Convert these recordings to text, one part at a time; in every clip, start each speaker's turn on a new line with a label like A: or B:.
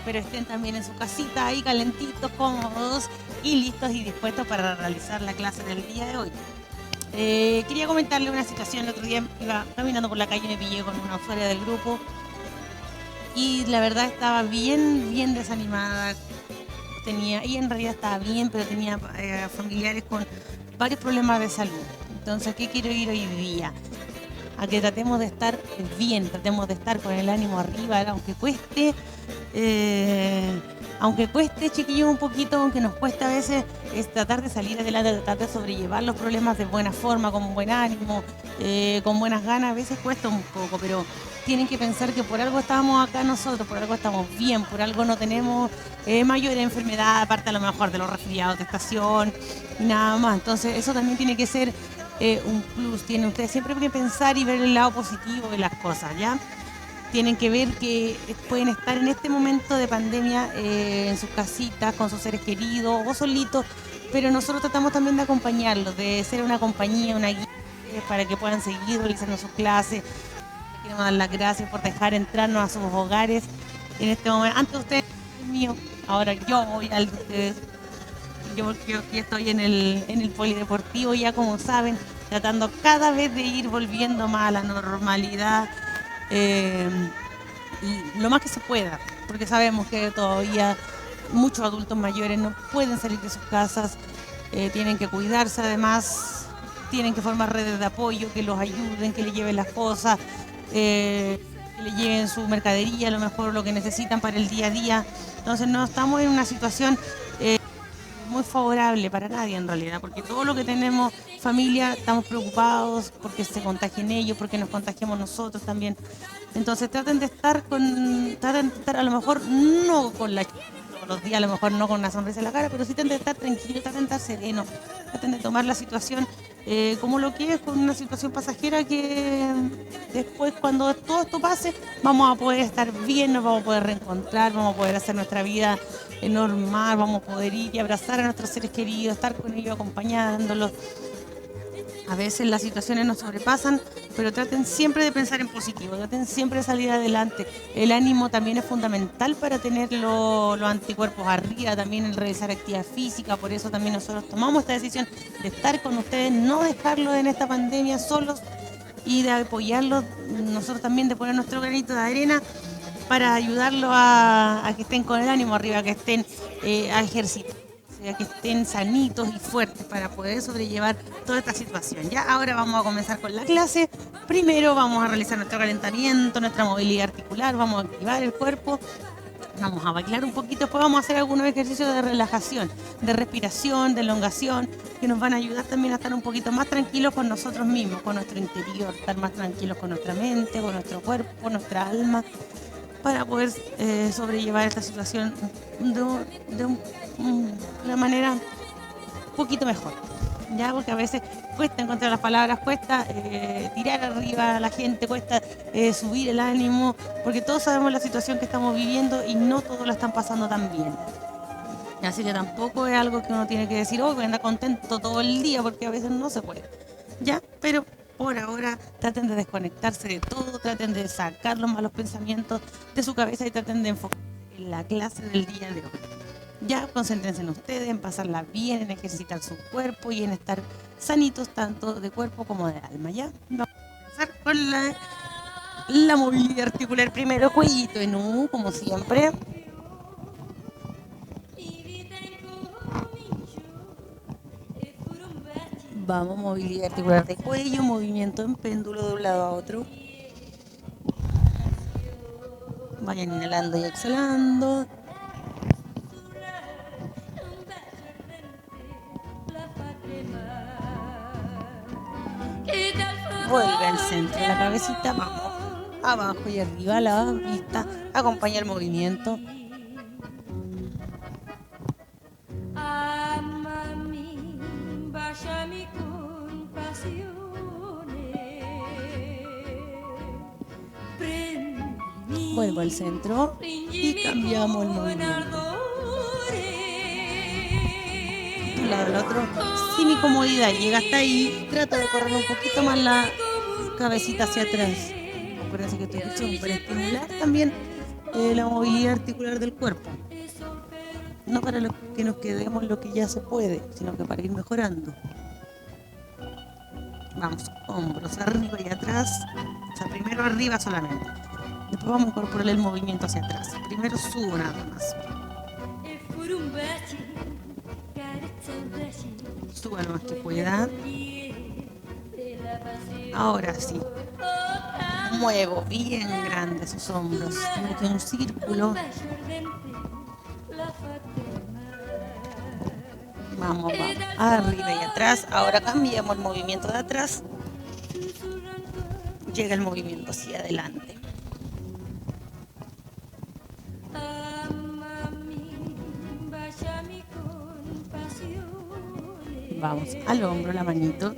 A: Espero estén también en su casita ahí calentitos, cómodos y listos y dispuestos para realizar la clase del día de hoy. Quería comentarle una situación. El otro día iba caminando por la calle y me pillé con una usuaria del grupo y la verdad estaba bien desanimada. Y en realidad estaba bien, pero tenía familiares con varios problemas de salud. Entonces, ¿qué quiero ir hoy día? A que tratemos de estar bien, tratemos de estar con el ánimo arriba, aunque cueste, chiquillos, un poquito, aunque nos cueste a veces, es tratar de salir adelante, tratar de sobrellevar los problemas de buena forma, con buen ánimo, con buenas ganas. A veces cuesta un poco, pero tienen que pensar que por algo estamos acá nosotros, por algo estamos bien, por algo no tenemos mayor enfermedad, aparte a lo mejor de los resfriados de estación y nada más. Entonces eso también tiene que ser un plus. Tienen ustedes siempre que pensar y ver el lado positivo de las cosas, ¿ya? Tienen que ver que pueden estar en este momento de pandemia en sus casitas, con sus seres queridos o solitos, pero nosotros tratamos también de acompañarlos, de ser una compañía, una guía para que puedan seguir realizando sus clases. Queremos dar las gracias por dejar entrarnos a sus hogares en este momento. Antes ustedes, el mío, ahora yo voy al de ustedes. Yo estoy en el polideportivo, ya como saben, tratando cada vez de ir volviendo más a la normalidad, y lo más que se pueda, porque sabemos que todavía muchos adultos mayores no pueden salir de sus casas, tienen que cuidarse, además tienen que formar redes de apoyo que los ayuden, que les lleven las cosas, que les lleven su mercadería, a lo mejor lo que necesitan para el día a día. Entonces no estamos en una situación muy favorable para nadie en realidad, porque todo lo que tenemos familia estamos preocupados porque se contagien ellos, porque nos contagiamos nosotros también. Entonces traten de estar a lo mejor no con la todos los días, a lo mejor no con una sonrisa en la cara, pero sí traten de estar tranquilos, traten de estar serenos, traten de tomar la situación como lo que es, con una situación pasajera, que después cuando todo esto pase vamos a poder estar bien, nos vamos a poder reencontrar, vamos a poder hacer nuestra vida normal, vamos a poder ir y abrazar a nuestros seres queridos, estar con ellos, acompañándolos. A veces las situaciones nos sobrepasan, pero traten siempre de pensar en positivo, traten siempre de salir adelante. El ánimo también es fundamental para tener los anticuerpos arriba, también el realizar actividad física. Por eso también nosotros tomamos esta decisión de estar con ustedes, no dejarlos en esta pandemia solos y de apoyarlos, nosotros también de poner nuestro granito de arena para ayudarlos a que estén con el ánimo arriba, que estén a ejercitar, o sea, que estén sanitos y fuertes para poder sobrellevar toda esta situación. Ya ahora vamos a comenzar con la clase. Primero vamos a realizar nuestro calentamiento, nuestra movilidad articular, vamos a activar el cuerpo, vamos a bailar un poquito, después vamos a hacer algunos ejercicios de relajación, de respiración, de elongación, que nos van a ayudar también a estar un poquito más tranquilos con nosotros mismos, con nuestro interior, estar más tranquilos con nuestra mente, con nuestro cuerpo, nuestra alma, para poder sobrellevar esta situación de una manera un poquito mejor. Ya, porque a veces cuesta encontrar las palabras, cuesta tirar arriba a la gente, cuesta subir el ánimo, porque todos sabemos la situación que estamos viviendo y no todos la están pasando tan bien. Así que tampoco es algo que uno tiene que decir, oh, voy a andar contento todo el día, porque a veces no se puede. Ya, pero por ahora traten de desconectarse de todo, traten de sacar los malos pensamientos de su cabeza y traten de enfocarse en la clase del día de hoy. Ya, concéntrense en ustedes, en pasarla bien, en ejercitar su cuerpo y en estar sanitos tanto de cuerpo como de alma. Ya, vamos a comenzar con la movilidad articular primero, cuellito en U, como siempre. Vamos, movilidad articular de cuello, movimiento en péndulo de un lado a otro. Vayan inhalando y exhalando. Vuelve al centro de la cabecita, vamos abajo y arriba, la vista, acompaña el movimiento. Vuelvo al centro y cambiamos el movimiento. De un lado al otro, sin incomodidad, llega hasta ahí, trata de correr un poquito más la cabecita hacia atrás. Acuérdense que esto es súper estimular también la movilidad articular del cuerpo. No para que nos quedemos lo que ya se puede, sino que para ir mejorando. Vamos, hombros arriba y atrás. O sea, primero arriba solamente. Después vamos a incorporar el movimiento hacia atrás. Primero subo nada más. Suba lo más que pueda. Ahora sí. Muevo bien grande esos hombros. Como un círculo. Vamos, vamos. Arriba y atrás. Ahora cambiamos el movimiento de atrás. Llega el movimiento hacia adelante. Vamos al hombro, la manito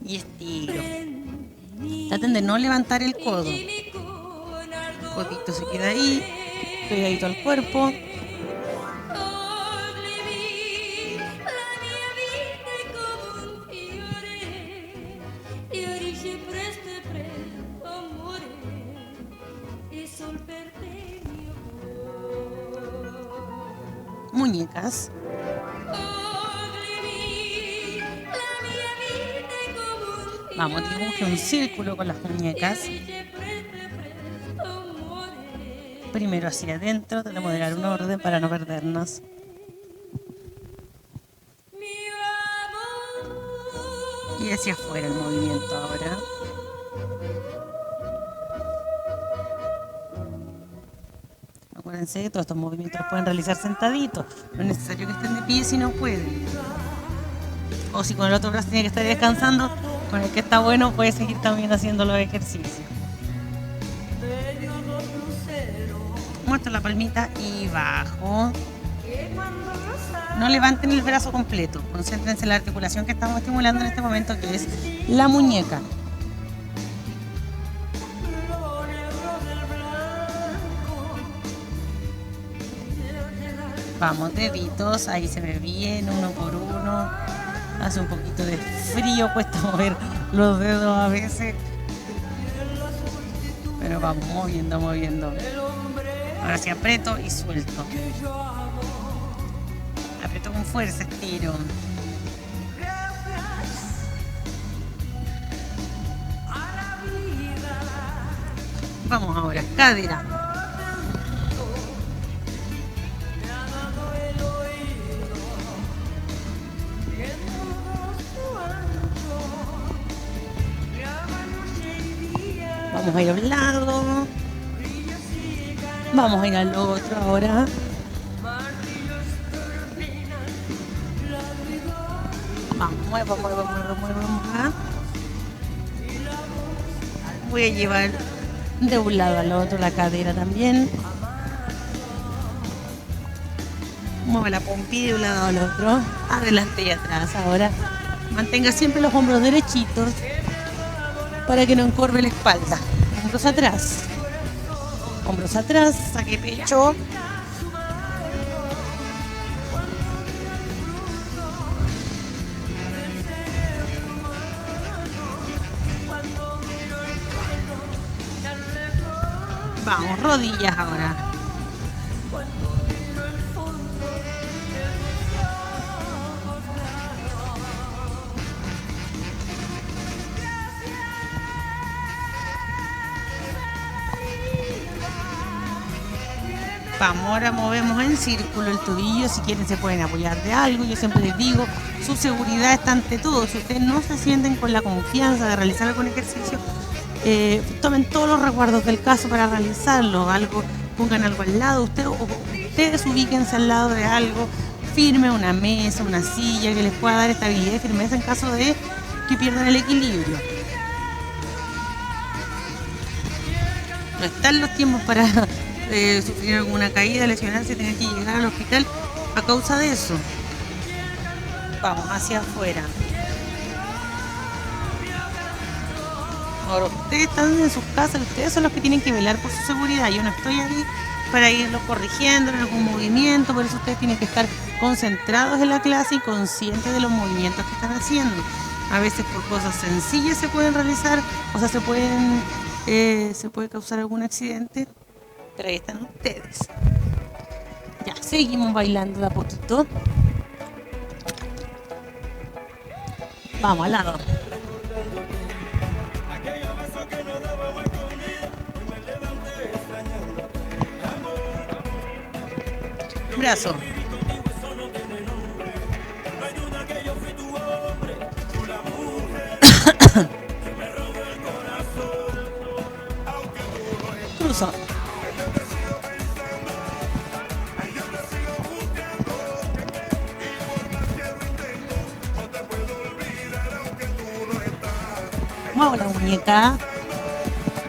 A: y estiro. Traten de no levantar el codo. El codito se queda ahí, pegadito al cuerpo. Muñecas. Vamos, dibuje un círculo con las muñecas. Primero hacia adentro, tratamos de dar un orden para no perdernos. Y hacia afuera el movimiento ahora. Acuérdense que todos estos movimientos los pueden realizar sentaditos. No es necesario que estén de pie si no pueden. O si con el otro brazo tiene que estar descansando, con el que está bueno puede seguir también haciendo los ejercicios. Muestro la palmita y bajo. No levanten el brazo completo. Concéntrense en la articulación que estamos estimulando en este momento, que es la muñeca. Vamos, deditos, ahí se ve bien, uno por uno. Hace un poquito de frío, cuesta mover los dedos a veces. Pero vamos moviendo, moviendo. Ahora sí aprieto y suelto. Aprieto con fuerza, estiro. Vamos ahora, cadera. Vamos a ir a un lado. Vamos a ir al otro ahora. Vamos, muevo. Voy a llevar de un lado al otro la cadera también. Mueve la pompilla de un lado al otro. Adelante y atrás ahora. Mantenga siempre los hombros derechitos para que no encorve la espalda. Hombros atrás, saque pecho. Vamos, rodillas ahora. Vamos, ahora movemos en círculo el tobillo. Si quieren se pueden apoyar de algo. Yo siempre les digo, su seguridad está ante todo. Si ustedes no se sienten con la confianza de realizar algún ejercicio, tomen todos los resguardos del caso para realizarlo. Pongan algo al lado. Ustedes ubíquense al lado de algo firme, una mesa, una silla que les pueda dar estabilidad y firmeza en caso de que pierdan el equilibrio. No están los tiempos para sufrir alguna caída, lesionarse, tener que llegar al hospital a causa de eso. Vamos hacia afuera. Ahora, ustedes están en sus casas, ustedes son los que tienen que velar por su seguridad. Yo no estoy ahí para irlos corrigiendo en algún movimiento, por eso ustedes tienen que estar concentrados en la clase y conscientes de los movimientos que están haciendo. A veces por cosas sencillas se pueden realizar, o sea, se puede causar algún accidente. Pero ahí están ustedes. Ya, seguimos bailando de a poquito. Vamos al lado. Brazo. Cruzo. Muevo la muñeca.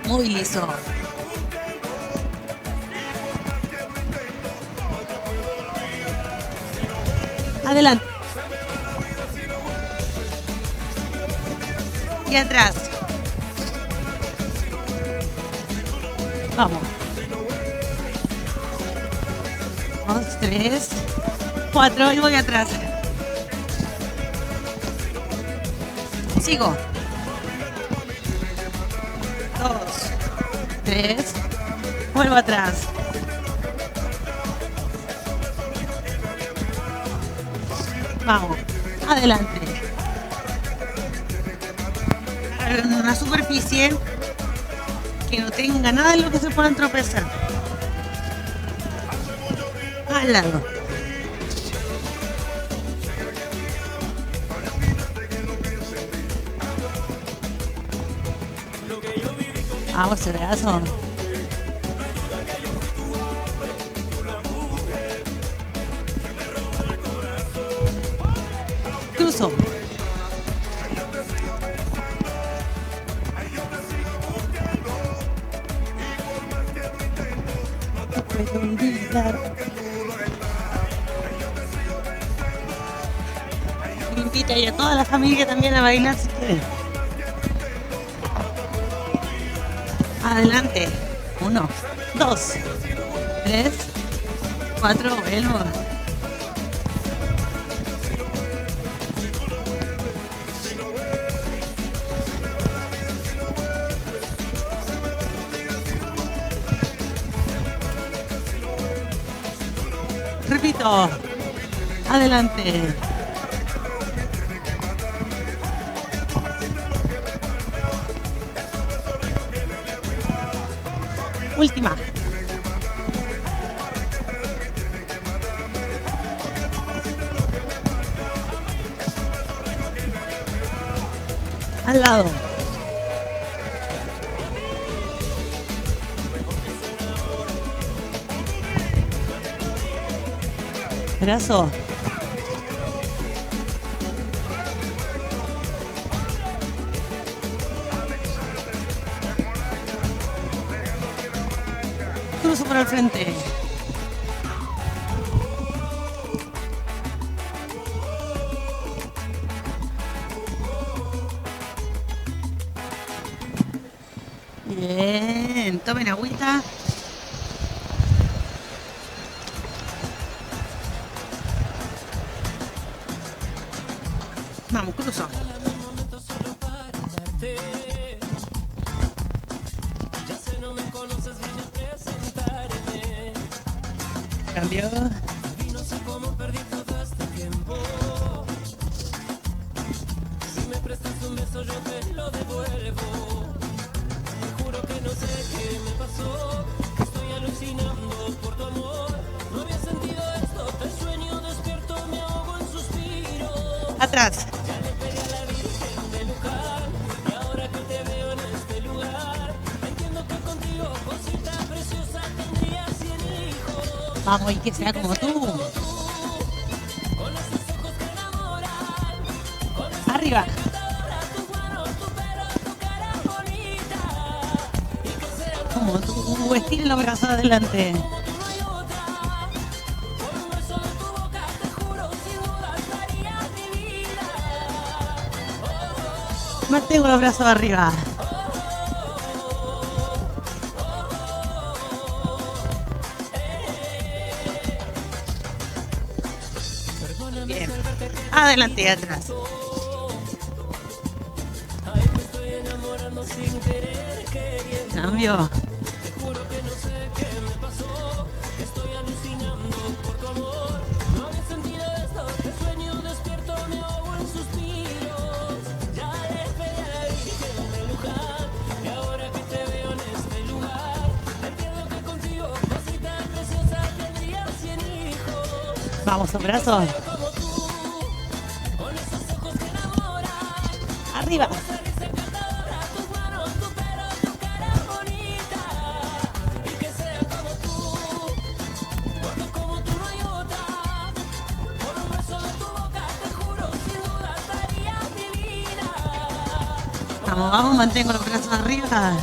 A: Movilizo. Adelante. Y atrás. Vamos. 2, 3, 4 y voy atrás. Sigo. 2, 3, vuelvo atrás. Vamos, adelante. En una superficie que no tenga nada en lo que se puedan tropezar. Al lado. Vamos, ese brazo. Cruzo. No puedo olvidar. Invita a toda la familia también a bailar si quieren. Adelante. 1, 2, 3, 4, vuelvo. Repito. Adelante. Última. Al lado. Brazo. Cruzo por el frente. Bien, tomen agüita. Vamos, cruzo. Cambio. Atrás. Vamos, y que sea como tú. Arriba. Como tú, estira los brazos adelante. Mantengo los brazos arriba. Bien. Adelante y atrás. Cambio. Vamos, los brazos. Arriba. Vamos, vamos, mantengo los brazos arriba.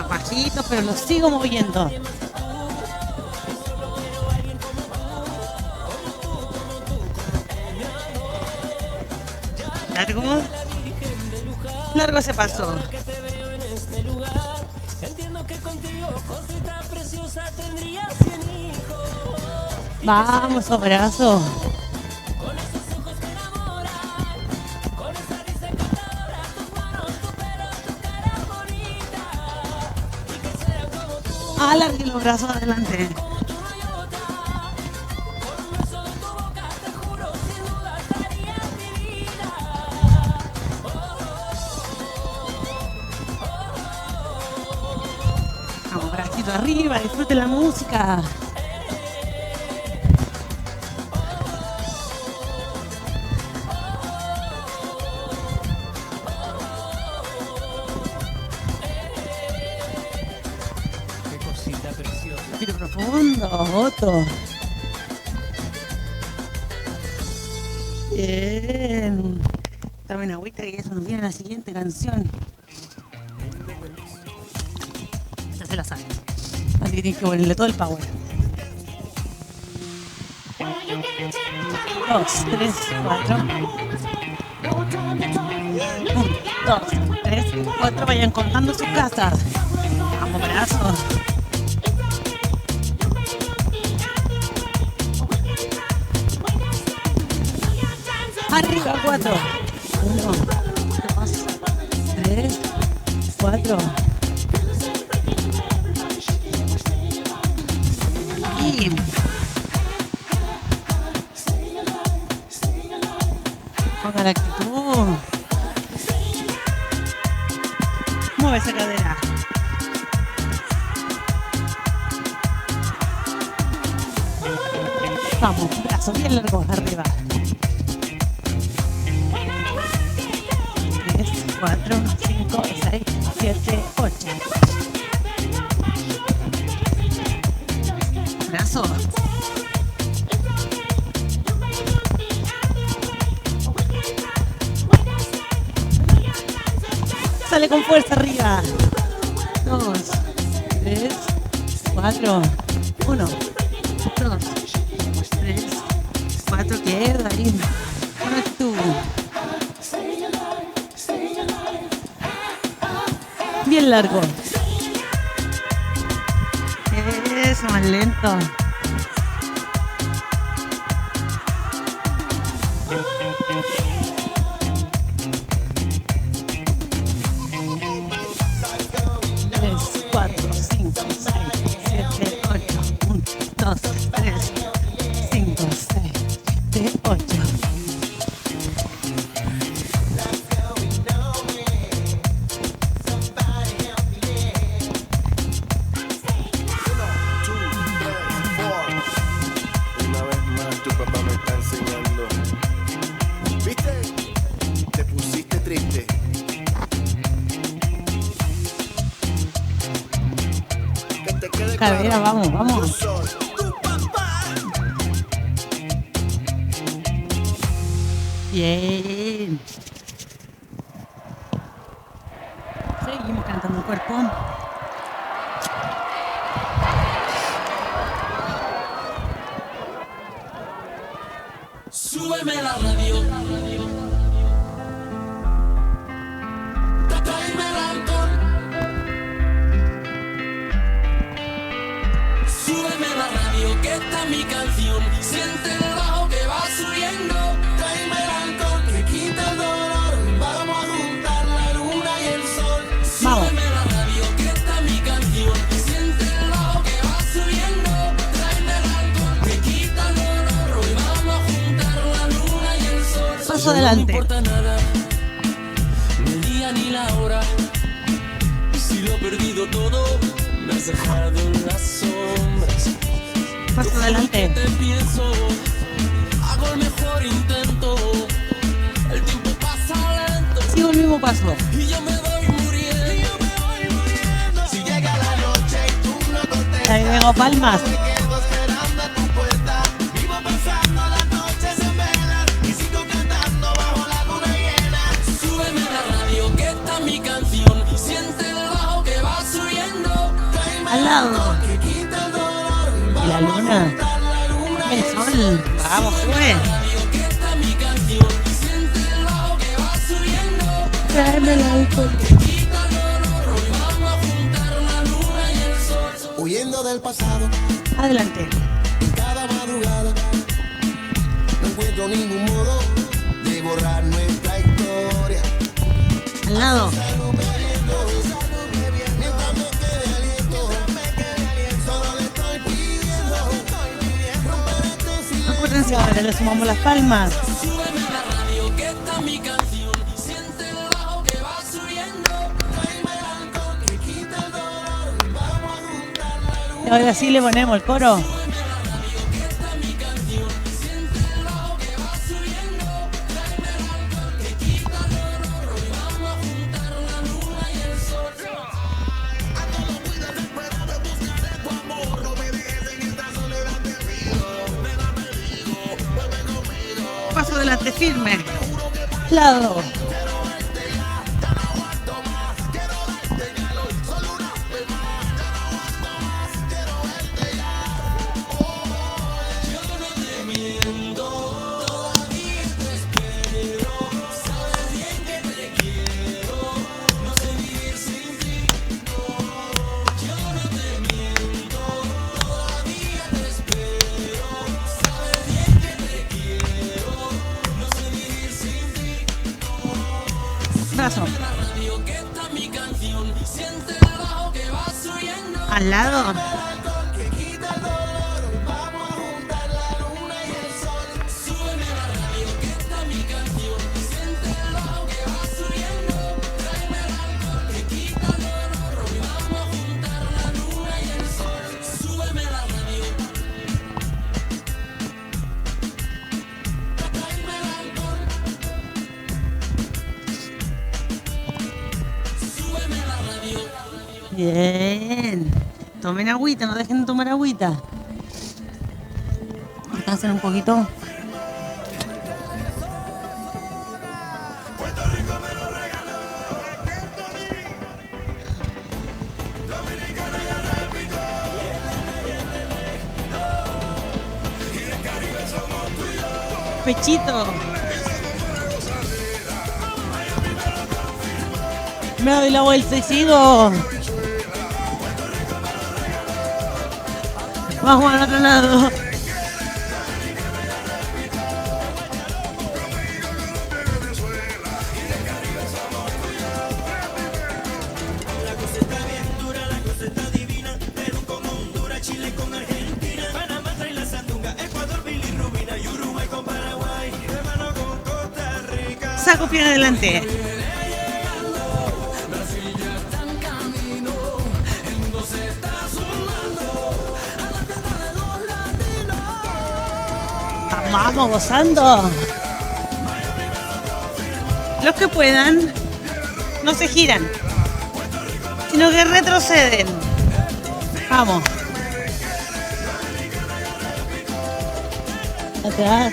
A: Bajito, pero los sigo moviendo. Largo. Largo ese paso. Vamos, abrazo. Alargue los brazos adelante. Vamos, bracito arriba, disfrute la música. Respiro profundo, Otto. Bien. Dame una agüita que eso nos viene la siguiente canción. Esta se la sabe. Así que tienes que ponerle todo el power. 2, 3, 4. 1, 2, 3, 4. Vayan contando sus casas. Vamos, brazos. Arriba, 4. 1, 2, 3, 4. Y ponga la actitud. Mueve esa cadera. Vamos, brazos bien largos arriba. 3, 4, 5, 6, 7, 8. Brazo. Sale con fuerza arriba. 2, 3, 4, 1, 2, 3, 4. Queda ahí. Ahora tú. Bien largo. Eso, más lento. Tres, 4, 5, 6, 7, 8. 1, 2, 3, 5, 6, 7, 8. Cadera, vamos, vamos. Bien. Seguimos cantando el cuerpo.
B: Súbeme la radio. Tráeme el alcohol. Súbeme la radio, que esta es mi canción. Siente el bajo que va subiendo. Tráeme el alcohol que quita el dolor. Vamos a juntar la luna y el sol. Súbeme la radio, que esta es mi canción. Siente el bajo que va subiendo. Tráeme el alcohol que quita el dolor. Hoy vamos a juntar la luna y el sol.
A: Paso adelante.
B: No me importa nada, ni el día ni la hora. perdido todo, me has dejado en las sombras.
A: Paso adelante.
B: Te pienso, hago el mejor intento. El tiempo pasa lento
A: Sigo el mismo paso.
B: y yo me voy muriendo. Si llega la noche y tú no contestas,
A: Ahí vengo palmas.
B: me quedo esperando a tu puerta. Vivo pasando las noches en velas y sigo cantando bajo la luna llena. Súbeme la radio que está mi canción. Siente el bajo que va subiendo. Tráeme
A: Al lado.
B: que quita el dolor.
A: Y la luna.
B: La luna
A: El sol. Vamos, sube.
B: radio que está mi canción. Siente el bajo que va subiendo.
A: Tráeme el alcohol.
B: Huyendo del pasado,
A: Adelante.
B: cada madrugada no encuentro ningún modo de borrar nuestra historia.
A: Al lado.
B: Mientras me quede aliento, solo le estoy pidiendo romper este silencio.
A: Acuérdense ahora, le sumamos las palmas.
B: Súbeme la radio que está mi canción. Siente el bajo que va subiendo. Tráeme el alcohol que quita el dolor. Vamos a juntar la luz.
A: Y ahora sí le ponemos el coro. Paso adelante firme. Lado. Brazo. Al lado. Bien. Tomen agüita, no dejen de tomar agüita. Descansen un poquito. Pechito. Me doy la vuelta y sigo. Vamos al otro lado. Saco pie adelante. Vamos gozando. Los que puedan no se giran, sino que retroceden. Vamos. Atrás.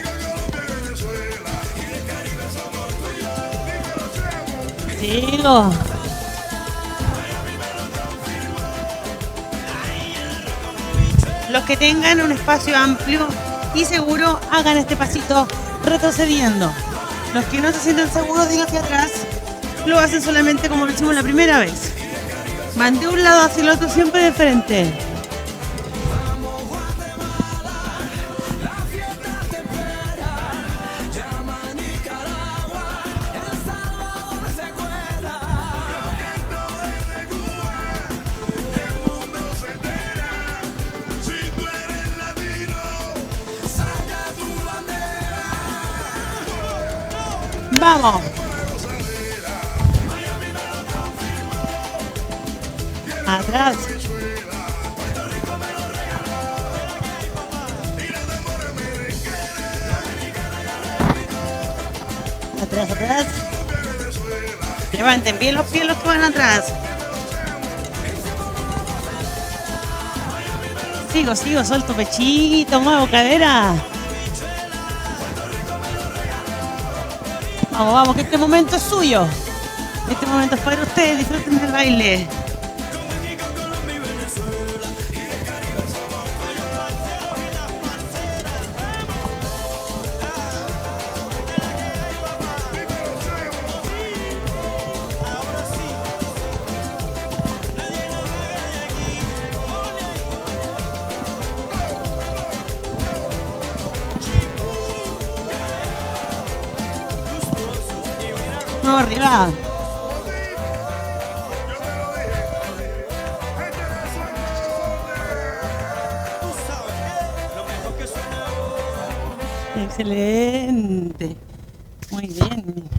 A: Sigo. Los que tengan un espacio amplio y seguro, hagan este pasito retrocediendo. Los que no se sienten seguros, digan hacia atrás. Lo hacen solamente como lo hicimos la primera vez. Van de un lado hacia el otro, siempre de frente. Vamos. Atrás. Atrás, atrás. Levanten bien los pies los que van atrás. Sigo, suelto pechito, muevo cadera. Vamos, que este momento es suyo. Este momento es para ustedes, disfruten del baile. No, arriba. Excelente. Muy bien.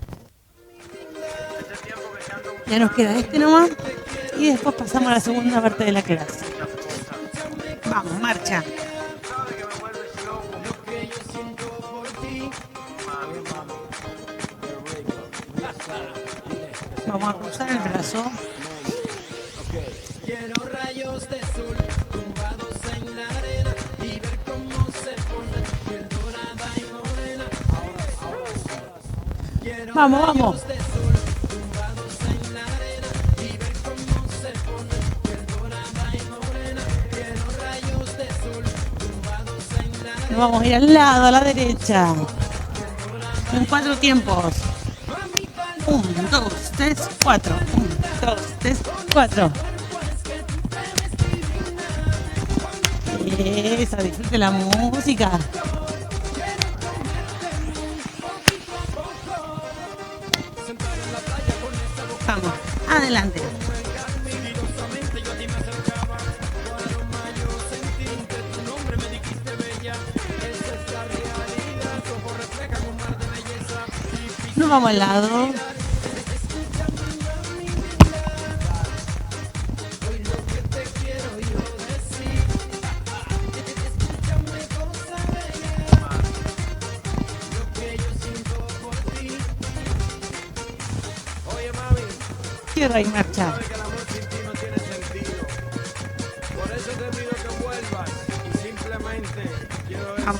A: Ya nos queda este nomás. Y después pasamos a la segunda parte de la clase. Vamos, marcha. Vamos a cruzar el brazo.
B: Quiero rayos de sol tumbados en la arena y ver cómo se pone piel dorada y morena. Quiero
A: Vamos.
B: rayos de sol tumbados en la arena y ver cómo se pone piel dorada y morena. Quiero rayos de sol tumbados en la arena.
A: Nos vamos a ir al lado, a la derecha. En 4 tiempos. 1, 2, 3, 4. 1, 2, 3, 4. Esa, disfrute la música. Vamos, adelante. Nos vamos al lado. Tierra y marcha.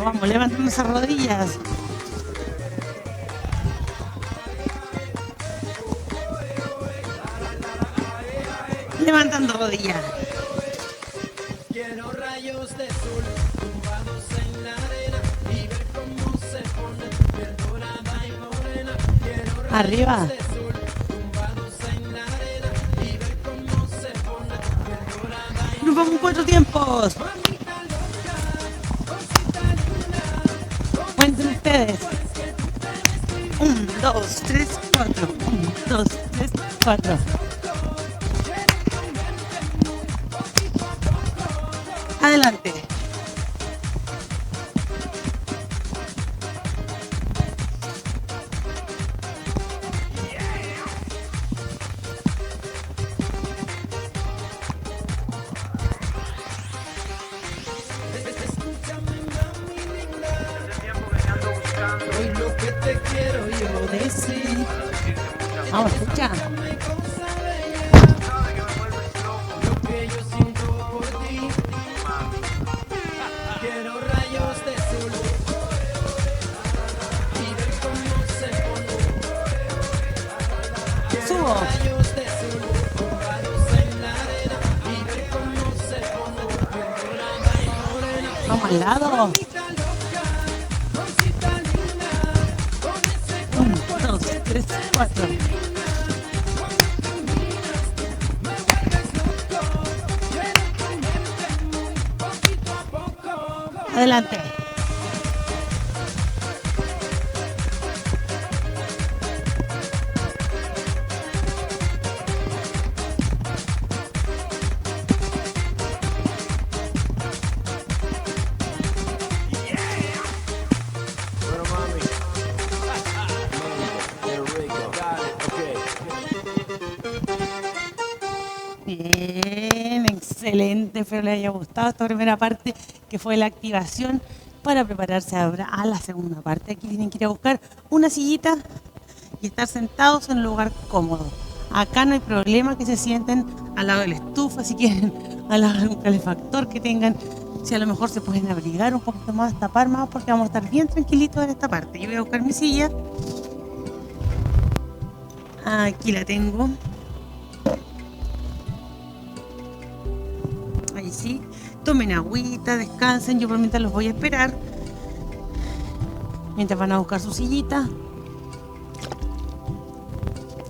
A: Vamos, levantando esas rodillas. Levantando rodillas.
B: Quiero rayos de sol tumbados en la arena y ver cómo se pone piel dorada y morena. Quiero rayos
A: Arriba.
B: de sol tumbados en la arena y ver cómo se pone piel dorada y
A: Nos vamos en 4 tiempos. Cuenten ustedes. 1, 2, 3, 4. 1, 2, 3, 4. Adelante.
B: hoy lo que te quiero yo decir.
A: Vamos, escucha.
B: Lo que yo siento por ti. Quiero rayos de sol y ver cómo se pone. Quiero
A: Subo.
B: rayos de sol tumbados en la arena y ver cómo se pone piel dorada y morena.
A: Vamos al lado. 1, 2, 3, 4. Adelante.
C: Bueno, mami. Qué rico. Got it. Okay.
A: Bien. excelente, espero les haya gustado esta primera parte que fue la activación para prepararse ahora a la segunda parte. Aquí tienen que ir a buscar una sillita y estar sentados en un lugar cómodo. Acá no hay problema que se sienten al lado de la estufa, si quieren, al lado de un calefactor que tengan. Si a lo mejor se pueden abrigar un poquito más, tapar más, porque vamos a estar bien tranquilitos en esta parte. Yo voy a buscar mi silla. Aquí la tengo. Ahí sí. Tomen agüita, descansen. Yo por mientras los voy a esperar. Mientras van a buscar su sillita.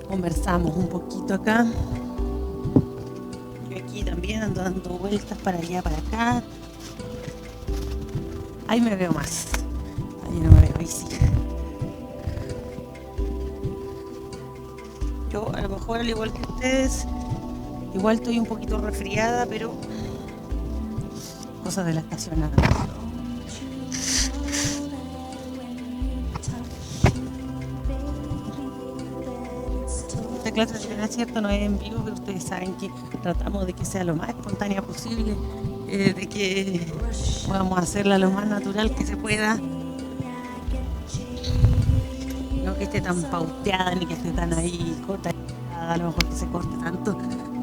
A: Conversamos un poquito acá. Yo aquí también ando dando vueltas para allá, para acá. Ahí me veo más. Ahí no me veo, ahí sí. Yo a lo mejor al igual que ustedes, igual estoy un poquito resfriada, pero cosas de la estación nada más. Esta clase de es cierto, no es en vivo, pero ustedes saben que tratamos de que sea lo más espontánea posible, de que podamos hacerla lo más natural que se pueda. No que esté tan pauteada ni que esté tan ahí corta, a lo mejor que se corte tanto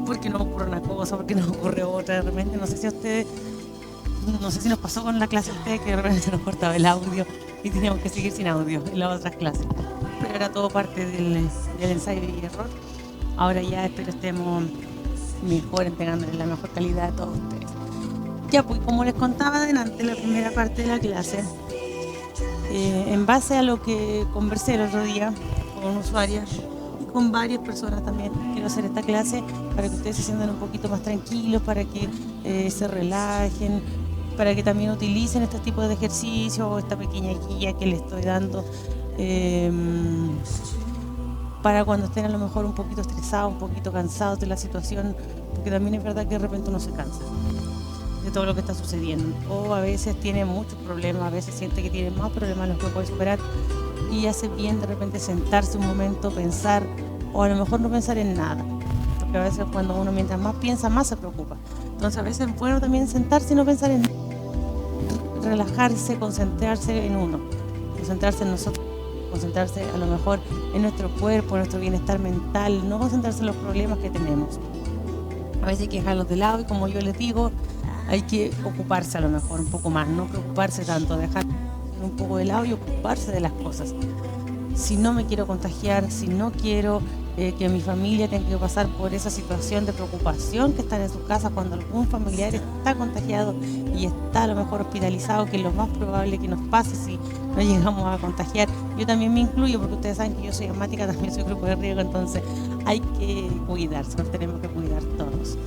A: porque no ocurre una cosa, porque no ocurre otra. De repente, no sé si a ustedes, no sé si nos pasó con la clase de ustedes que de repente se nos cortaba el audio y teníamos que seguir sin audio en las otras clases, pero era todo parte del ensayo y error. Ahora ya espero estemos mejor, entregándoles la mejor calidad a todos ustedes. Ya pues, como les contaba adelante, la primera parte de la clase, en base a lo que conversé el otro día con usuarias y con varias personas también, quiero hacer esta clase para que ustedes se sientan un poquito más tranquilos, para que se relajen, para que también utilicen este tipo de ejercicios o esta pequeña guía que les estoy dando, para cuando estén a lo mejor un poquito estresados, un poquito cansados de la situación, porque también es verdad que de repente uno se cansa de todo lo que está sucediendo, o a veces tiene muchos problemas, a veces siente que tiene más problemas de los que puede superar, y hace bien de repente sentarse un momento, pensar, o a lo mejor no pensar en nada, porque a veces cuando uno mientras más piensa, más se preocupa. Entonces a veces es bueno también sentarse y no pensar en nada, relajarse, concentrarse en uno, concentrarse en nosotros, concentrarse a lo mejor en nuestro cuerpo, en nuestro bienestar mental, no concentrarse en los problemas que tenemos. A veces hay que dejarlos de lado y, como yo les digo, hay que ocuparse a lo mejor un poco más, no preocuparse tanto, dejar un poco de lado y ocuparse de las cosas. Si no me quiero contagiar, si no quiero que mi familia tenga que pasar por esa situación de preocupación que están en sus casas cuando algún familiar está contagiado y está a lo mejor hospitalizado, que es lo más probable que nos pase si no llegamos a contagiar. Yo también me incluyo, porque ustedes saben que yo soy asmática, también soy grupo de riesgo, entonces hay que cuidarse, nos tenemos que cuidar todos.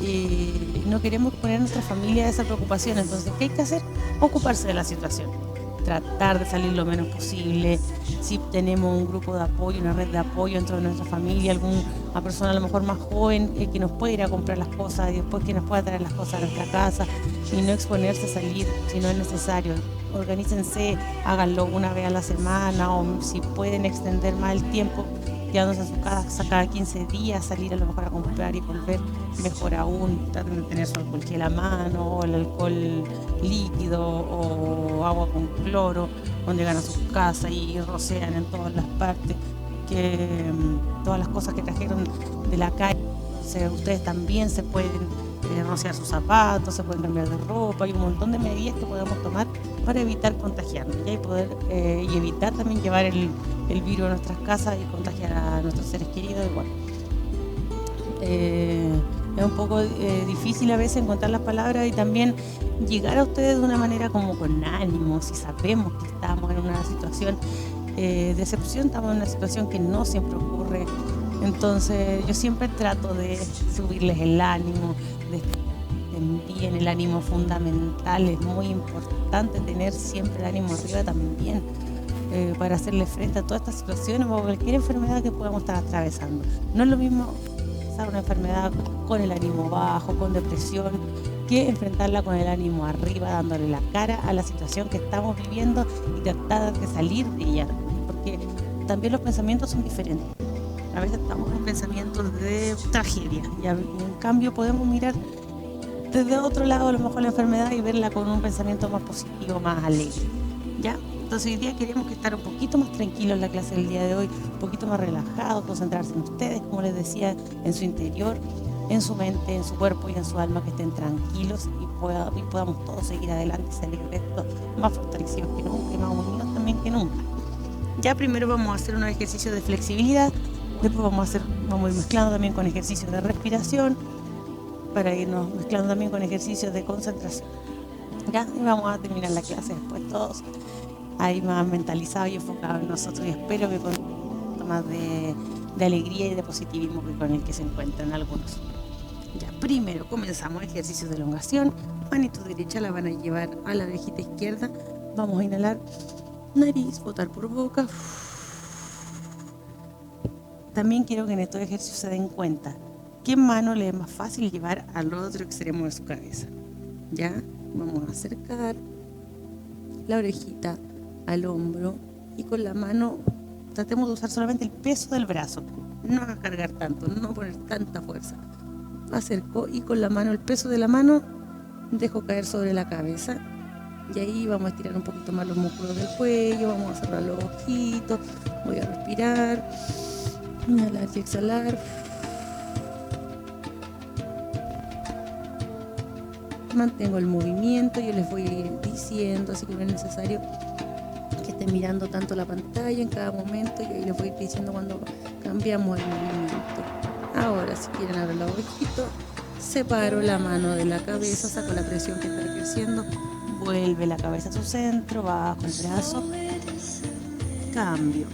A: Y no queremos poner a nuestra familia a esa preocupación, entonces ¿qué hay que hacer? Ocuparse de la situación, tratar de salir lo menos posible. Si tenemos un grupo de apoyo, una red de apoyo dentro de nuestra familia, alguna persona a lo mejor más joven que nos puede ir a comprar las cosas y después que nos pueda traer las cosas a nuestra casa, y no exponerse a salir si no es necesario. Organícense, háganlo una vez a la semana, o si pueden extender más el tiempo, quedándose en su casa cada 15 días, salir a lo mejor a comprar y volver, mejor aún. Traten de tener su alcohol gel a mano, o el alcohol líquido, o agua con cloro, cuando llegan a su casa y rocean en todas las partes, que todas las cosas que trajeron de la calle. Entonces, ustedes también se pueden rociar sus zapatos, se pueden cambiar de ropa. Hay un montón de medidas que podemos tomar para evitar contagiarnos, ¿ya? Y poder y evitar también llevar el virus a nuestras casas y contagiar a nuestros seres queridos igual. Es un poco difícil a veces encontrar las palabras y también llegar a ustedes de una manera como con ánimo, si sabemos que estamos en una situación de excepción, estamos en una situación que no siempre ocurre. Entonces yo siempre trato de subirles el ánimo, de bien, el ánimo fundamental. Es muy importante tener siempre el ánimo arriba también, para hacerle frente a todas estas situaciones o cualquier enfermedad que podamos estar atravesando. No es lo mismo pasar una enfermedad con el ánimo bajo, con depresión, que enfrentarla con el ánimo arriba, dándole la cara a la situación que estamos viviendo y tratar de salir de ella, porque también los pensamientos son diferentes. A veces estamos con pensamientos de tragedia y en cambio podemos mirar desde otro lado a lo mejor la enfermedad y verla con un pensamiento más positivo, más alegre, ¿ya? Entonces hoy día queremos que estar un poquito más tranquilos en la clase del día de hoy, un poquito más relajados, concentrarse en ustedes, como les decía, en su interior, en su mente, en su cuerpo y en su alma, que estén tranquilos y podamos todos seguir adelante y salir de esto más fortalecidos que nunca y más unidos también que nunca. Ya primero vamos a hacer unos ejercicios de flexibilidad, después vamos a ir mezclando también con ejercicios de respiración, para irnos mezclando también con ejercicios de concentración. Ya, y vamos a terminar la clase después todos ahí más mentalizados y enfocados en nosotros, y espero que con un poquito más de alegría y de positivismo que con el que se encuentran algunos. Ya, primero comenzamos ejercicios de elongación. Manito derecha la van a llevar a la orejita izquierda. Vamos a inhalar nariz, botar por boca. También quiero que en estos ejercicios se den cuenta qué mano le es más fácil llevar al otro extremo de su cabeza. Ya, vamos a acercar la orejita al hombro y con la mano tratemos de usar solamente el peso del brazo. No haga cargar tanto, no poner tanta fuerza. Acerco y con la mano, el peso de la mano, dejo caer sobre la cabeza. Y ahí vamos a estirar un poquito más los músculos del cuello, vamos a cerrar los ojitos, voy a respirar, inhalar y exhalar. Mantengo el movimiento, yo les voy a ir diciendo, así que no es necesario que estén mirando tanto la pantalla en cada momento, y ahí les voy a ir diciendo cuando cambiamos el movimiento. Ahora, si quieren abrir los ojitos, separo la mano de la cabeza, saco la presión que está ejerciendo, vuelve la cabeza a su centro, bajo el brazo, cambio.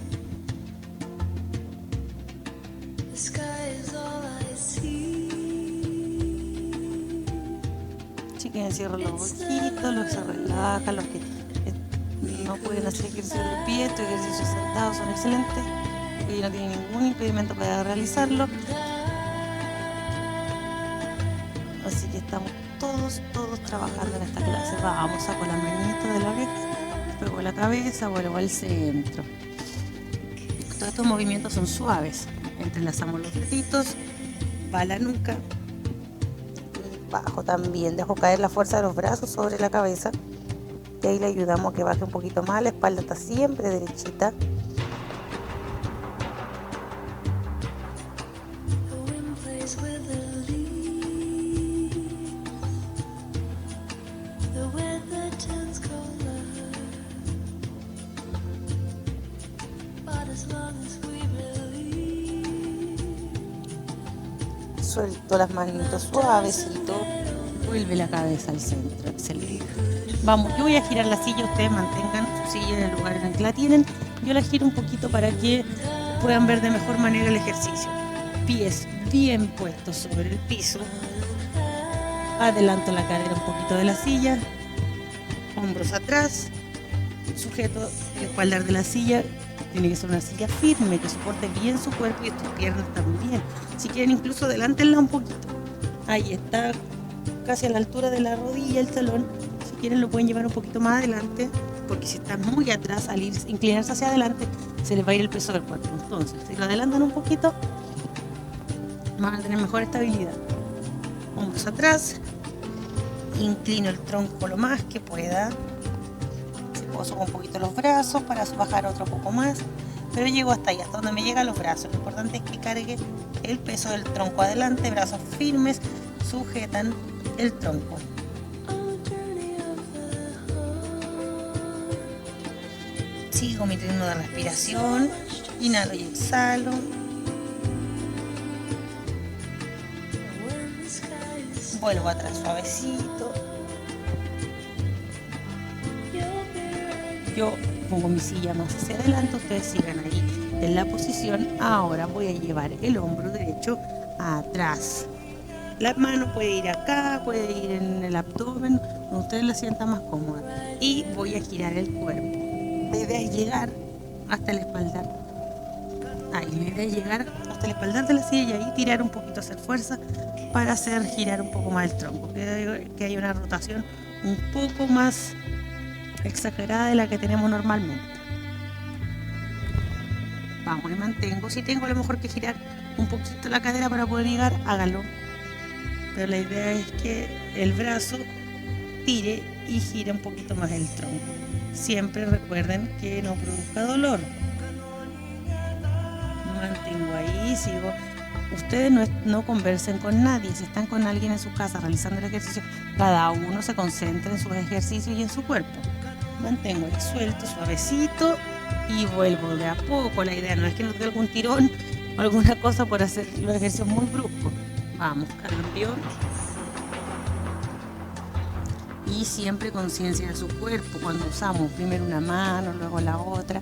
A: Si quieren cierro los ojitos, los se relajan, los que no pueden hacer ejercicio de pie, estos ejercicios sentados son excelentes, porque no tienen ningún impedimento para realizarlo. Así que estamos todos trabajando en esta clase. Vamos, saco la manito de la oreja, pego la cabeza, vuelvo al centro. Todos estos movimientos son suaves. Entrelazamos los deditos, va la nuca, bajo también, dejo caer la fuerza de los brazos sobre la cabeza, y ahí le ayudamos a que baje un poquito más, la espalda está siempre derechita. Suelto las manitos suavecito, vuelve la cabeza al centro, excelente. Vamos, yo voy a girar la silla, ustedes mantengan su silla en el lugar en el que la tienen. Yo la giro un poquito para que puedan ver de mejor manera el ejercicio. Pies bien puestos sobre el piso. Adelanto la cadera un poquito de la silla, hombros atrás, sujeto el espaldar de la silla. Tiene que ser una silla firme, que soporte bien su cuerpo y tus piernas también. Si quieren, incluso adelántenla un poquito. Ahí está, casi a la altura de la rodilla el talón. Si quieren, lo pueden llevar un poquito más adelante, porque si están muy atrás, al inclinarse hacia adelante, se les va a ir el peso del cuerpo. Entonces, si lo adelantan un poquito, van a tener mejor estabilidad. Hombros atrás, inclino el tronco lo más que pueda. Subo un poquito los brazos para bajar otro poco más, pero llego hasta ahí, hasta donde me llegan los brazos. Lo importante es que cargue el peso del tronco adelante, brazos firmes, sujetan el tronco. Sigo mi ritmo de respiración, inhalo y exhalo. Vuelvo atrás suavecito. Yo pongo mi silla más hacia adelante, ustedes sigan ahí en la posición. Ahora voy a llevar el hombro derecho atrás. La mano puede ir acá, puede ir en el abdomen, donde ustedes la sientan más cómoda. Y voy a girar el cuerpo. La idea es llegar hasta el espaldar. Ahí, la idea es llegar hasta el espaldar de la silla y ahí tirar un poquito, hacer fuerza para hacer girar un poco más el tronco. Que haya una rotación un poco más exagerada de la que tenemos normalmente. Vamos, y mantengo. Si tengo a lo mejor que girar un poquito la cadera para poder llegar, hágalo. pero la idea es que el brazo tire y gire un poquito más el tronco. Siempre recuerden que no produzca dolor. Mantengo ahí, sigo. Ustedes no conversen con nadie. Si están con alguien en su casa realizando el ejercicio, cada uno se concentra en sus ejercicios y en su cuerpo. Mantengo ahí suelto, suavecito y vuelvo de a poco. La idea no es que nos dé algún tirón o alguna cosa por hacer los ejercicios muy bruscos. Vamos, cambio. Y siempre conciencia de su cuerpo. Cuando usamos primero una mano, luego la otra,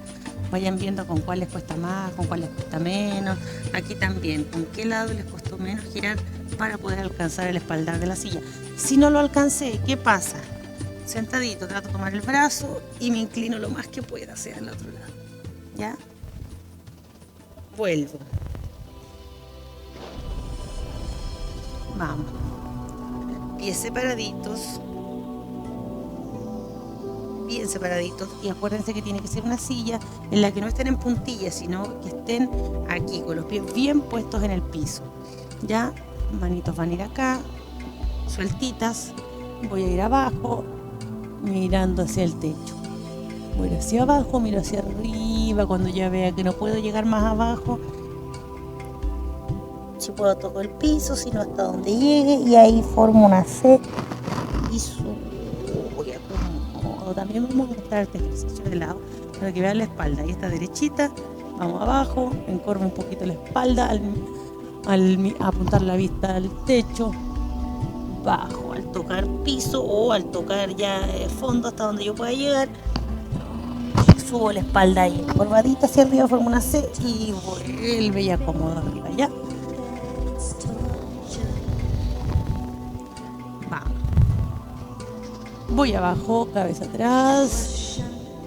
A: vayan viendo con cuál les cuesta más, con cuál les cuesta menos. Aquí también, con qué lado les costó menos girar para poder alcanzar el espaldar de la silla. Si no lo alcancé, ¿qué pasa? Sentadito, trato de tomar el brazo y me inclino lo más que pueda hacia el otro lado. ¿Ya? Vuelvo. Vamos. Pies separaditos. Bien separaditos, y acuérdense que tiene que ser una silla en la que no estén en puntillas, sino que estén aquí con los pies bien puestos en el piso. Ya, manitos van a ir acá, sueltitas. Voy a ir abajo, mirando hacia el techo. Voy a ir hacia abajo, miro hacia arriba. Cuando ya vea que no puedo llegar más abajo, si puedo toco el piso, si no hasta donde llegue, y ahí formo una C y subo. También vamos a mostrar este ejercicio de lado para que vean la espalda. Ahí está derechita, vamos abajo, encorvo un poquito la espalda al apuntar la vista al techo, bajo al tocar piso o al tocar ya fondo hasta donde yo pueda llegar, subo la espalda ahí, encorvadita hacia arriba, formo una C y vuelve y acomodo arriba, ya. Voy abajo, cabeza atrás,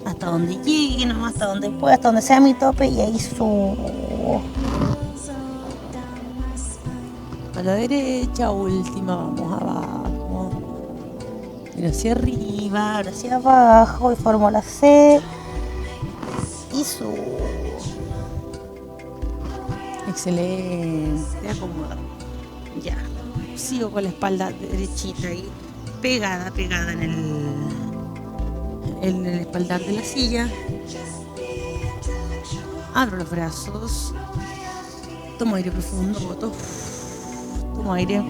A: hasta donde llegue, no hasta donde pueda, hasta donde sea mi tope, y ahí subo. A la derecha, última, vamos abajo. Miro hacia arriba, ahora hacia abajo, y formo la C y subo. Excelente, acomodado. Ya, sigo con la espalda derechita ahí. Pegada en el espaldar de la silla. Abro los brazos. Tomo aire profundo, boto. Tomo aire,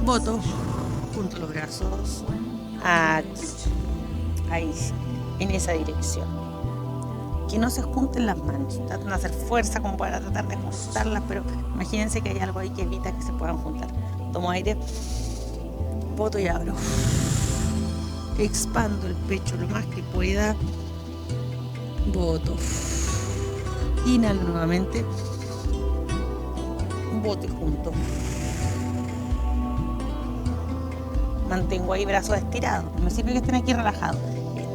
A: boto. Junto los brazos. Aquí. Ahí sí, en esa dirección. Que no se junten las manos. Traten de hacer fuerza como para tratar de juntarlas, pero imagínense que hay algo ahí que evita que se puedan juntar. Tomo aire. Boto y abro. Expando el pecho lo más que pueda. Boto. Inhalo nuevamente. Boto y junto. Mantengo ahí brazos estirados. No me sirve que estén aquí relajados.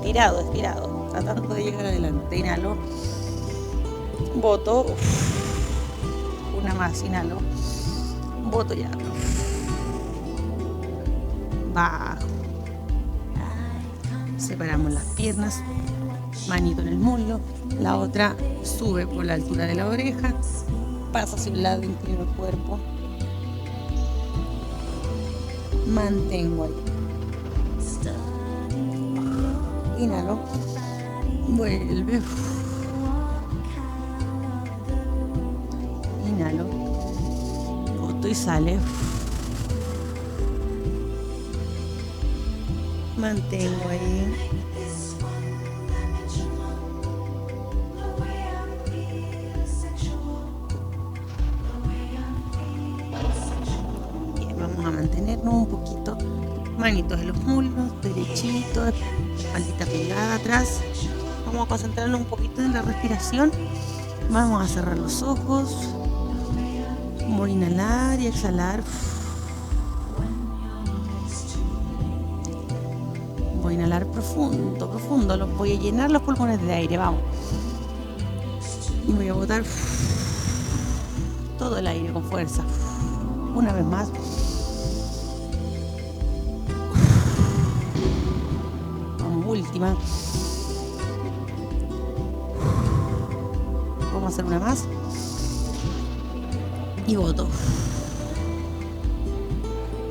A: Estirado. Tratando de llegar adelante. Inhalo. Boto. Una más. Inhalo. Boto y abro. Bajo. Separamos las piernas, manito en el muslo, la otra sube por la altura de la oreja, pasa hacia un lado, inclino el cuerpo, mantengo ahí. Inhalo, vuelve. Inhalo, boto y sale. Mantengo ahí. Bien, vamos a mantenernos un poquito. Manitos en los muslos, derechito, espaldita pegada atrás. Vamos a concentrarnos un poquito en la respiración. Vamos a cerrar los ojos. Voy a inhalar y exhalar. Voy a inhalar profundo, voy a llenar los pulmones de aire, vamos. Y voy a botar todo el aire con fuerza. Una vez más. Vamos, última. Vamos a hacer una más. Y boto.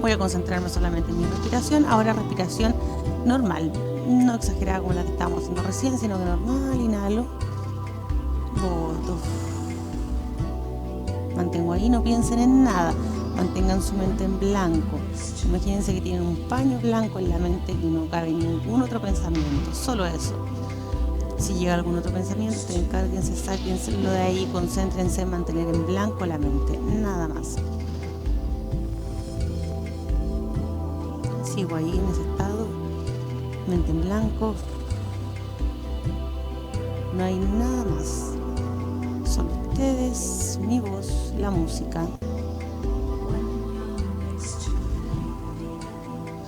A: Voy a concentrarme solamente en mi respiración. Ahora respiración normal, no exagerada como la que estábamos haciendo recién, sino que normal. Inhalo, boto, mantengo ahí, no piensen en nada, mantengan su mente en blanco. Imagínense que tienen un paño blanco en la mente y no cabe ningún otro pensamiento, solo eso. Si llega algún otro pensamiento, encárguense, sáquenselo de ahí, concéntrense en mantener en blanco la mente, nada más. Sigo ahí en ese estado, mente en blanco, no hay nada más, solo ustedes, mi voz, la música.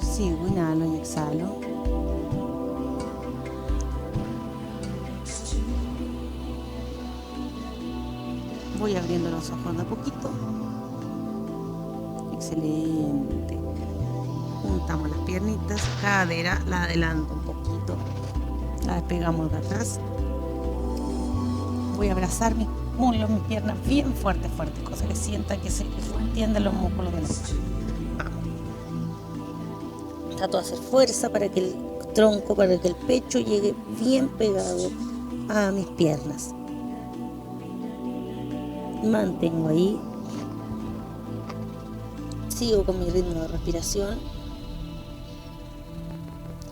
A: Sigo, inhalo y exhalo. Voy abriendo los ojos de a poquito. Excelente. Juntamos las piernitas, cadera, la adelanto un poquito, la despegamos de atrás. Voy a abrazar mis muslos, mis piernas bien fuerte, cosa que sienta que se extienden los músculos de la noche. Vamos. Trato de hacer fuerza para que el tronco, para que el pecho llegue bien pegado a mis piernas. Mantengo ahí. Sigo con mi ritmo de respiración.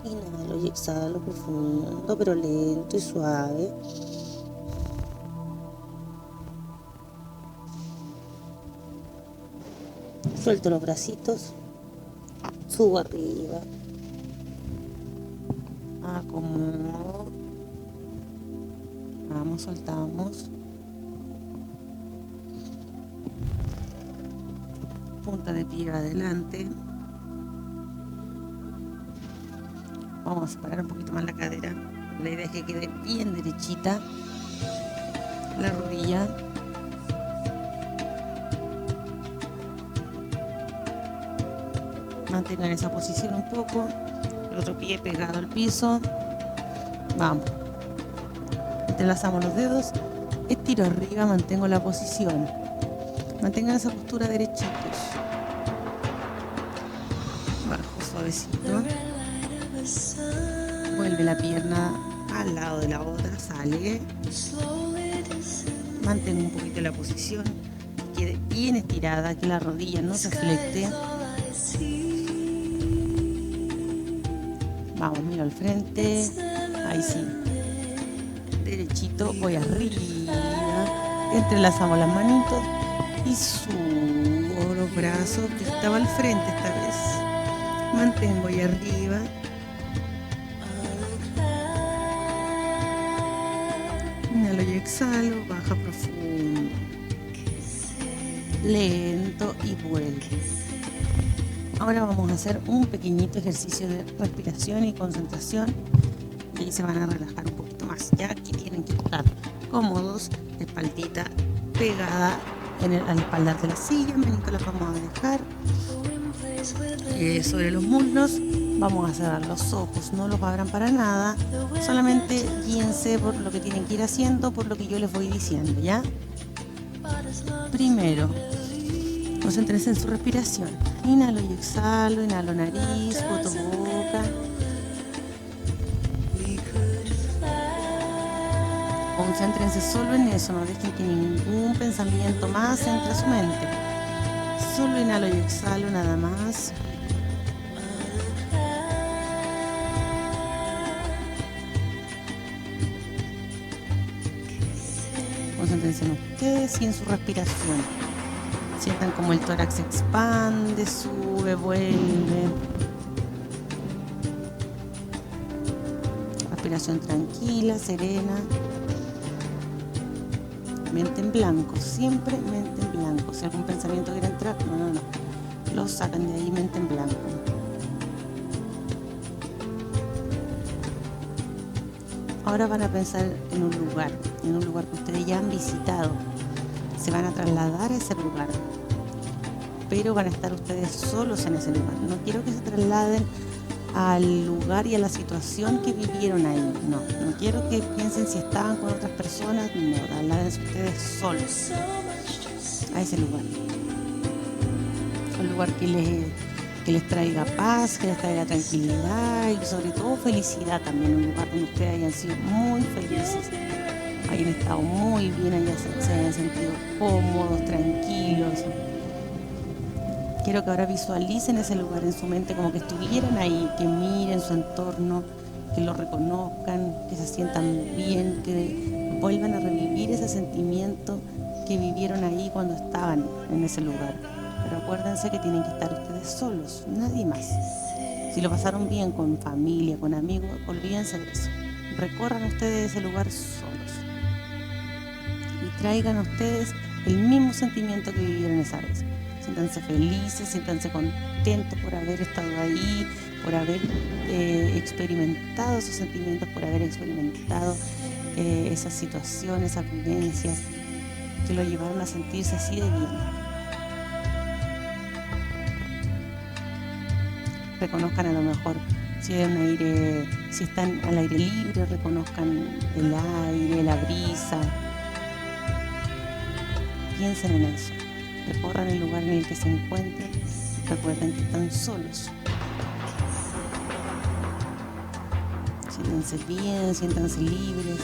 A: Inhalo y exhalo profundo, pero lento y suave. Suelto los bracitos. Subo arriba. Acomodo. Vamos, soltamos. Punta de pie adelante. Vamos a separar un poquito más la cadera. La idea es que quede bien derechita la rodilla. Mantengan esa posición un poco. El otro pie pegado al piso. Vamos. Entrelazamos los dedos. Estiro arriba, mantengo la posición. Mantengan esa postura derechitos. Bajo suavecito. Vuelve la pierna al lado de la otra, sale. Mantengo un poquito la posición. Quede bien estirada, que la rodilla no se flecte. Vamos, miro al frente. Ahí sí. Derechito, voy arriba. Entrelazamos las manitos. Y subo los brazos, que estaba al frente esta vez. Mantengo ahí arriba. Inhalo y exhalo, baja profundo. Lento y vuelve. Ahora vamos a hacer un pequeñito ejercicio de respiración y concentración. Y ahí se van a relajar un poquito más. Ya aquí tienen que estar cómodos, espaldita pegada al espaldar de la silla, manito la vamos a dejar sobre los muslos. Vamos a cerrar los ojos, no los abran para nada, solamente guíense por lo que tienen que ir haciendo, por lo que yo les voy diciendo, ¿ya? Primero, concéntrense en su respiración. Inhalo y exhalo, inhalo nariz, boto boca. Concéntrense solo en eso, no dejen que ningún pensamiento más entre a su mente. Solo inhalo y exhalo, nada más. Concéntrense en ustedes y en su respiración. Sientan como el tórax se expande, sube, vuelve. Respiración tranquila, serena. Mente en blanco, siempre mente en blanco. Si algún pensamiento quiere entrar, no. Lo sacan de ahí, mente en blanco. Ahora van a pensar en un lugar que ustedes ya han visitado. Se van a trasladar a ese lugar, pero van a estar ustedes solos en ese lugar. No quiero que se trasladen al lugar y a la situación que vivieron ahí. No quiero que piensen si estaban con otras personas. No, trasládense ustedes solos a ese lugar. Un lugar que que les traiga paz, que les traiga tranquilidad y sobre todo felicidad también, un lugar donde ustedes hayan sido muy felices, hayan estado muy bien, se hayan sentido cómodos, tranquilos. Quiero que ahora visualicen ese lugar en su mente como que estuvieran ahí, que miren su entorno, que lo reconozcan, que se sientan bien, que vuelvan a revivir ese sentimiento que vivieron ahí cuando estaban en ese lugar. Pero acuérdense que tienen que estar ustedes solos, nadie más. Si lo pasaron bien con familia, con amigos, olvídense de eso. Recorran ustedes ese lugar solos y traigan a ustedes el mismo sentimiento que vivieron esa vez. Siéntanse felices, siéntanse contentos por haber estado ahí, por haber experimentado esos sentimientos, por haber experimentado esas situaciones, esas vivencias que lo llevaron a sentirse así de bien. Reconozcan a lo mejor si están al aire libre, reconozcan el aire, la brisa. Piensen en eso. Recorran el lugar en el que se encuentren. Recuerden que están solos. Siéntanse bien, siéntanse libres.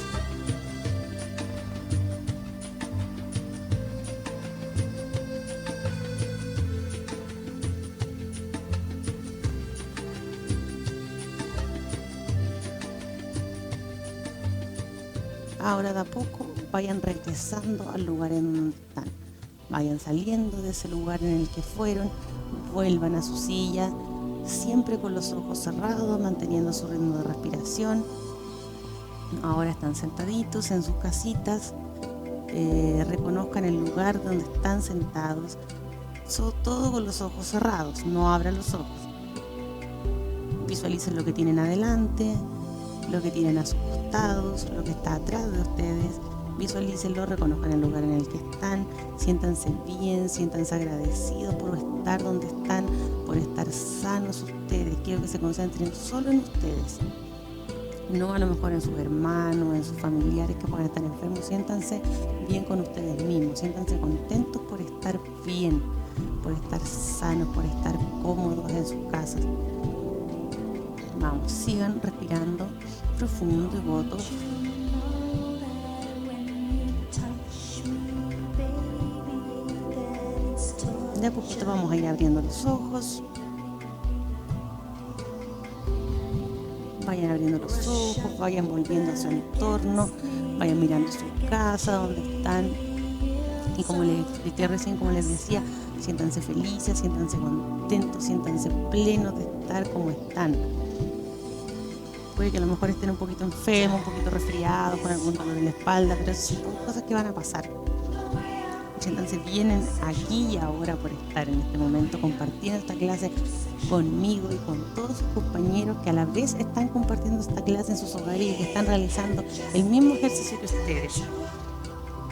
A: Ahora de a poco vayan regresando al lugar en donde están. Vayan saliendo de ese lugar en el que fueron, vuelvan a su silla, siempre con los ojos cerrados, manteniendo su ritmo de respiración. Ahora están sentaditos en sus casitas, reconozcan el lugar donde están sentados, sobre todo con los ojos cerrados, no abran los ojos. Visualicen lo que tienen adelante, lo que tienen a sus costados, lo que está atrás de ustedes. Visualícenlo, reconozcan el lugar en el que están, siéntanse bien, siéntanse agradecidos por estar donde están, por estar sanos ustedes. Quiero que se concentren solo en ustedes, no a lo mejor en sus hermanos, en sus familiares que puedan estar enfermos. Siéntanse bien con ustedes mismos, siéntanse contentos por estar bien, por estar sanos, por estar cómodos en sus casas. Vamos, sigan respirando profundo y voto. De a poquito vamos a ir abriendo los ojos. Vayan abriendo los ojos, vayan volviendo a su entorno, vayan mirando su casa, donde están. Y como les expliqué recién, como les decía, siéntanse felices, siéntanse contentos, siéntanse plenos de estar como están. Puede que a lo mejor estén un poquito enfermos, un poquito resfriados, con algún dolor en la espalda, pero son cosas que van a pasar. Siéntanse bien aquí y ahora por estar en este momento compartiendo esta clase conmigo y con todos sus compañeros que a la vez están compartiendo esta clase en sus hogares y que están realizando el mismo ejercicio que ustedes.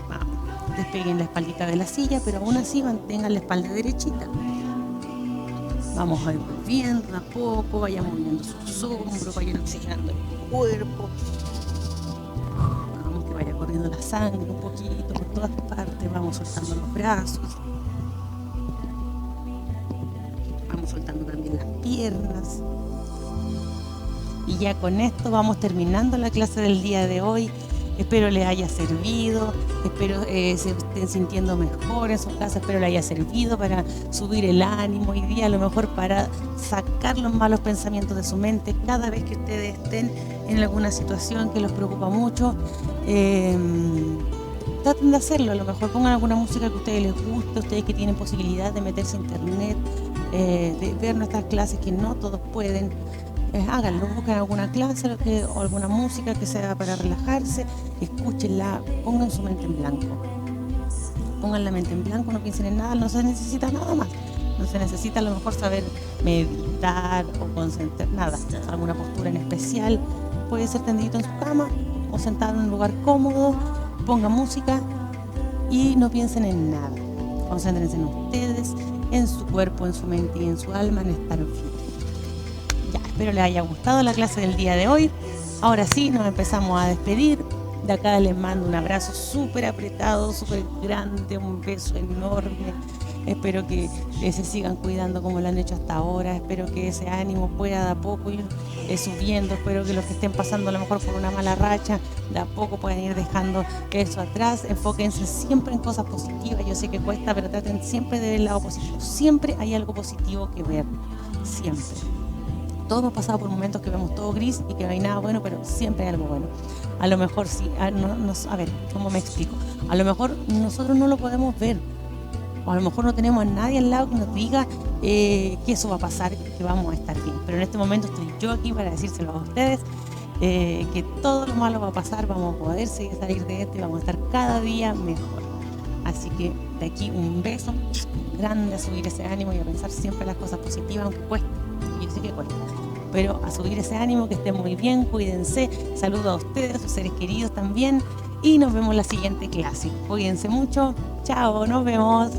A: Vamos, despeguen la espaldita de la silla, pero aún así mantengan la espalda derechita. Vamos a ir volviendo de a poco, vayan moviendo sus hombros, vayan oxigenando el cuerpo. Vamos, que vaya corriendo la sangre un poquito por todas partes. Vamos soltando los brazos. Vamos soltando también las piernas. Y ya con esto vamos terminando la clase del día de hoy. Espero les haya servido, espero se estén sintiendo mejor en su casa, espero les haya servido para subir el ánimo hoy día, a lo mejor para sacar los malos pensamientos de su mente cada vez que ustedes estén en alguna situación que los preocupa mucho. Traten de hacerlo, a lo mejor pongan alguna música que a ustedes les guste, ustedes que tienen posibilidad de meterse a internet, de ver nuestras clases que no todos pueden. Háganlo, busquen alguna clase o alguna música que sea para relajarse, escúchenla, pongan su mente en blanco. Pongan la mente en blanco, no piensen en nada, no se necesita nada más. No se necesita a lo mejor saber meditar o concentrar, nada, alguna postura en especial. Puede ser tendidito en su cama o sentado en un lugar cómodo, pongan música y no piensen en nada. Concéntrense en ustedes, en su cuerpo, en su mente y en su alma, en estar bien. Espero les haya gustado la clase del día de hoy. Ahora sí, nos empezamos a despedir. De acá les mando un abrazo súper apretado, súper grande, un beso enorme. espero que se sigan cuidando como lo han hecho hasta ahora, espero que ese ánimo pueda de a poco ir subiendo, espero que los que estén pasando a lo mejor por una mala racha, de a poco puedan ir dejando eso atrás, enfóquense siempre en cosas positivas, yo sé que cuesta, pero traten siempre de ver el lado positivo, siempre hay algo positivo que ver, siempre. Todos hemos pasado por momentos que vemos todo gris y que no hay nada bueno, pero siempre hay algo bueno. A lo mejor sí, a ver, ¿cómo me explico? A lo mejor nosotros no lo podemos ver, o a lo mejor no tenemos a nadie al lado que nos diga que eso va a pasar, que vamos a estar bien. Pero en este momento estoy yo aquí para decírselo a ustedes, que todo lo malo va a pasar, vamos a poder salir de esto y vamos a estar cada día mejor. Así que de aquí un beso grande, a subir ese ánimo y a pensar siempre las cosas positivas, aunque cueste. Yo sé que cuesta, pero a subir ese ánimo, que estén muy bien, cuídense, saludo a ustedes, a sus seres queridos también, y nos vemos en la siguiente clase. Cuídense mucho, chao, nos vemos.